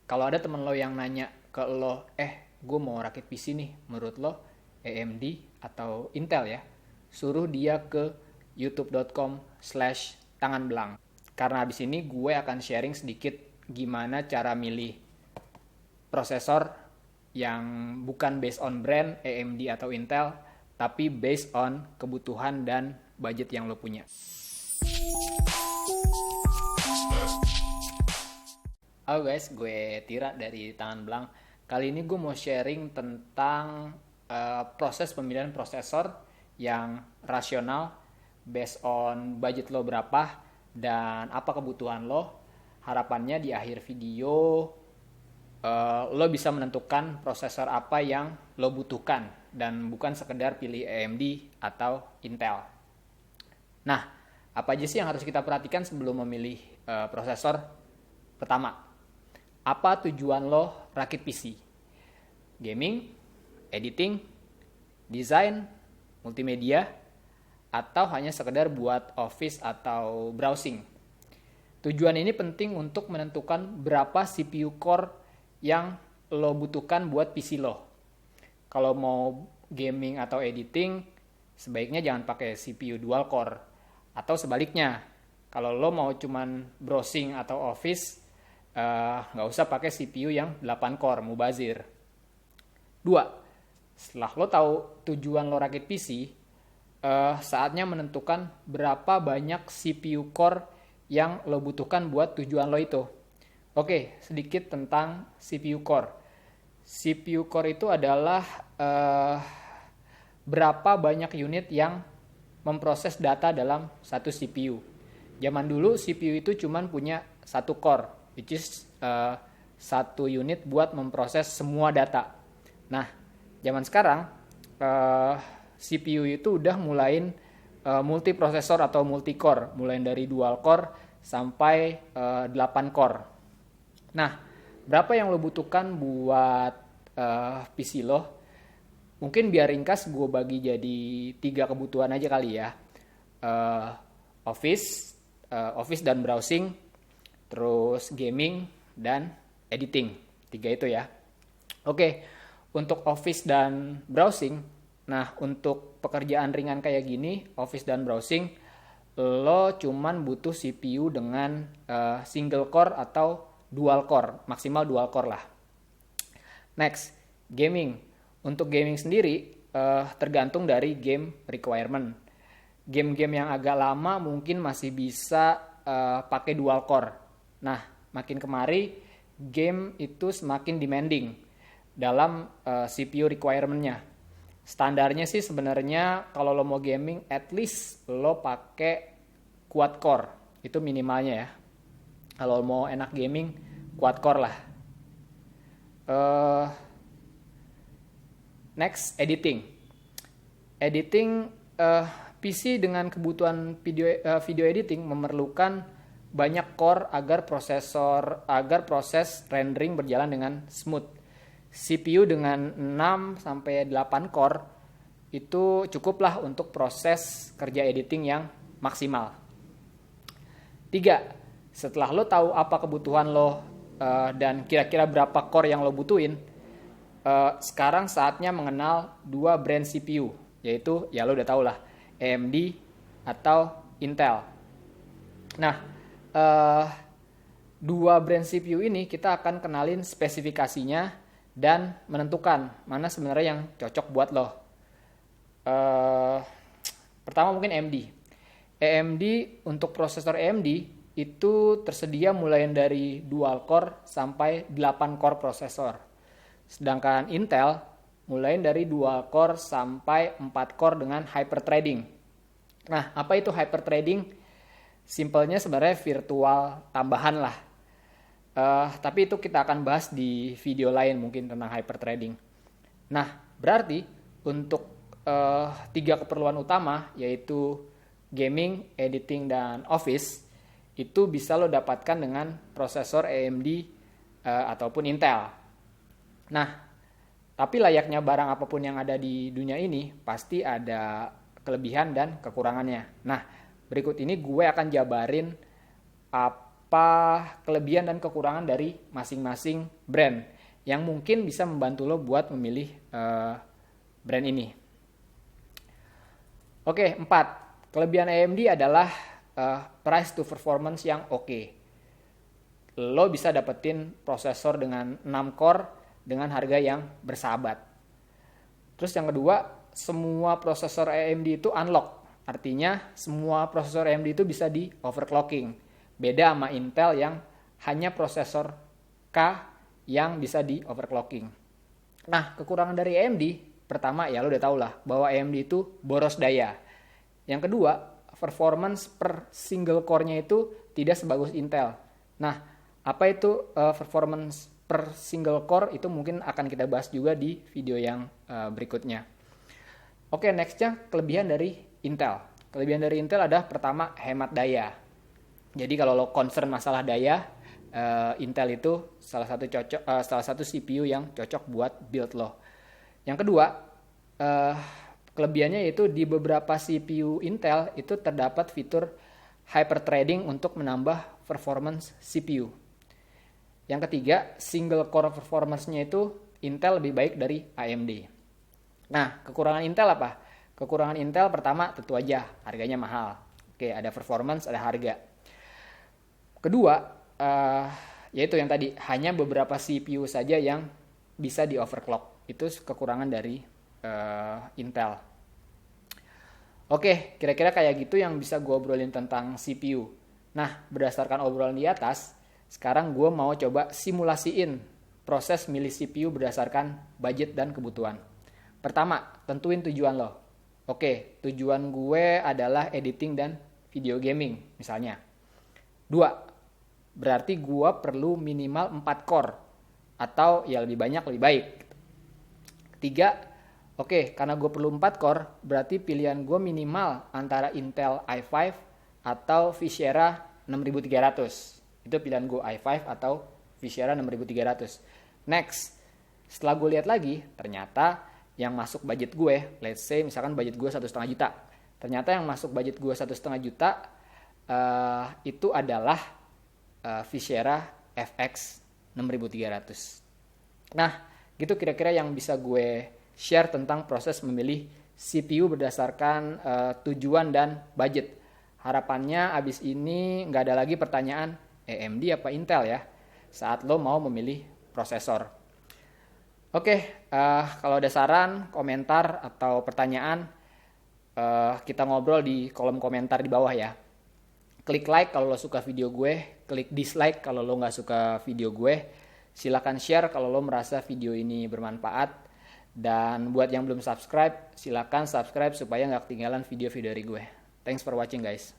kalau ada temen lo yang nanya ke lo, gue mau rakit PC nih, menurut lo AMD atau Intel ya, suruh dia ke youtube.com/tanganbelang. Karena abis ini gue akan sharing sedikit gimana cara milih prosesor yang bukan based on brand AMD atau Intel, tapi based on kebutuhan dan budget yang lo punya. Halo guys, gue Tira dari Tangan Belang. Kali ini gue mau sharing tentang proses pemilihan prosesor yang rasional based on budget lo berapa dan apa kebutuhan lo. Harapannya di akhir video lo bisa menentukan prosesor apa yang lo butuhkan dan bukan sekedar pilih AMD atau Intel. Nah, apa aja sih yang harus kita perhatikan sebelum memilih prosesor? Pertama, apa tujuan lo rakit PC? Gaming, editing, desain, multimedia, atau hanya sekedar buat office atau browsing? Tujuan ini penting untuk menentukan berapa CPU core yang lo butuhkan buat PC lo. Kalau mau gaming atau editing, sebaiknya jangan pakai CPU dual core. Atau sebaliknya, kalau lo mau cuman browsing atau office, nggak usah pakai CPU yang 8 core, mubazir. 2. Setelah lo tahu tujuan lo rakit PC, saatnya menentukan berapa banyak CPU core yang lo butuhkan buat tujuan lo itu. Oke, sedikit tentang CPU core. CPU core itu adalah berapa banyak unit yang memproses data dalam satu CPU. Zaman dulu CPU itu cuma punya satu core, which is satu unit buat memproses semua data. Nah, zaman sekarang CPU itu udah mulain multiprosesor atau multi-core, mulai dari dual core sampai 8 core. Nah, berapa yang lo butuhkan buat PC lo? Mungkin biar ringkas gue bagi jadi 3 kebutuhan aja kali ya. Office dan browsing, terus gaming dan editing. 3 itu ya. Oke, untuk office dan browsing, nah untuk pekerjaan ringan kayak gini, office dan browsing, lo cuman butuh CPU dengan single core atau dual core, maksimal dual core lah. Next, gaming. Untuk gaming sendiri tergantung dari game requirement. Game-game yang agak lama mungkin masih bisa pakai dual core. Nah, makin kemari game itu semakin demanding dalam CPU requirement-nya. Standarnya sih sebenarnya kalau lo mau gaming at least lo pakai quad core. Itu minimalnya ya. Kalau mau enak gaming quad core lah. Next, editing. Editing PC dengan kebutuhan video editing memerlukan banyak core agar proses rendering berjalan dengan smooth. CPU dengan 6 sampai 8 core itu cukuplah untuk proses kerja editing yang maksimal. 3. Setelah lo tahu apa kebutuhan lo dan kira-kira berapa core yang lo butuhin, sekarang saatnya mengenal 2 brand CPU, yaitu ya lo udah tau lah, AMD atau Intel. Nah, 2 brand CPU ini kita akan kenalin spesifikasinya dan menentukan mana sebenarnya yang cocok buat lo. Pertama mungkin AMD. AMD untuk prosesor AMD itu tersedia mulai dari dual core sampai 8 core prosesor. Sedangkan Intel mulai dari dual core sampai 4 core dengan hyperthreading. Nah, apa itu hyperthreading? Simpelnya sebenarnya virtual tambahan lah. Tapi itu kita akan bahas di video lain mungkin tentang hyperthreading. Nah, berarti untuk 3 keperluan utama yaitu gaming, editing, dan office itu bisa lo dapatkan dengan prosesor AMD ataupun Intel. Nah, tapi layaknya barang apapun yang ada di dunia ini pasti ada kelebihan dan kekurangannya. Nah, berikut ini gue akan jabarin apa kelebihan dan kekurangan dari masing-masing brand yang mungkin bisa membantu lo buat memilih brand ini. Oke, 4. Kelebihan AMD adalah price to performance yang oke. Lo bisa dapetin prosesor dengan 6 core dengan harga yang bersahabat. Terus yang kedua, semua prosesor AMD itu unlock. Artinya semua prosesor AMD itu bisa di overclocking. Beda sama Intel yang hanya prosesor K yang bisa di overclocking. Nah, kekurangan dari AMD, pertama ya lo udah tau lah bahwa AMD itu boros daya. Yang kedua, performance per single core-nya itu tidak sebagus Intel. Nah, apa itu performance per single core? Itu mungkin akan kita bahas juga di video yang berikutnya. Oke, nextnya kelebihan dari Intel. Kelebihan dari Intel adalah pertama hemat daya. Jadi kalau lo concern masalah daya, Intel itu salah satu CPU yang cocok buat build lo. Yang kedua, kelebihannya yaitu di beberapa CPU Intel itu terdapat fitur hyperthreading untuk menambah performance CPU. Yang ketiga, single core performance-nya itu Intel lebih baik dari AMD. Nah, kekurangan Intel apa? Kekurangan Intel pertama tentu aja harganya mahal. Oke, ada performance, ada harga. Kedua, yaitu yang tadi, hanya beberapa CPU saja yang bisa di overclock. Itu kekurangan dari Intel. Oke, kira-kira kayak gitu yang bisa gue obrolin tentang CPU. Nah, berdasarkan obrolan di atas, sekarang gue mau coba simulasiin proses milih CPU berdasarkan budget dan kebutuhan. Pertama, tentuin tujuan lo. Oke, tujuan gue adalah editing dan video gaming misalnya. 2, berarti gue perlu minimal 4 core. Atau ya lebih banyak lebih baik. 3, oke, karena gue perlu 4 core, berarti pilihan gue minimal antara Intel i5 atau Vishera 6300. Itu pilihan gue, i5 atau Vishera 6300. Next, setelah gue lihat lagi, ternyata yang masuk budget gue, let's say misalkan budget gue 1,5 juta. Ternyata yang masuk budget gue 1,5 juta itu adalah Vishera FX 6300. Nah, gitu kira-kira yang bisa gue share tentang proses memilih CPU berdasarkan tujuan dan budget. Harapannya abis ini nggak ada lagi pertanyaan AMD apa Intel ya saat lo mau memilih prosesor. Oke, kalau ada saran, komentar, atau pertanyaan, kita ngobrol di kolom komentar di bawah ya. Klik like kalau lo suka video gue, klik dislike kalau lo nggak suka video gue. Silakan share kalau lo merasa video ini bermanfaat. Dan buat yang belum subscribe, silakan subscribe supaya nggak ketinggalan video-video dari gue. Thanks for watching guys.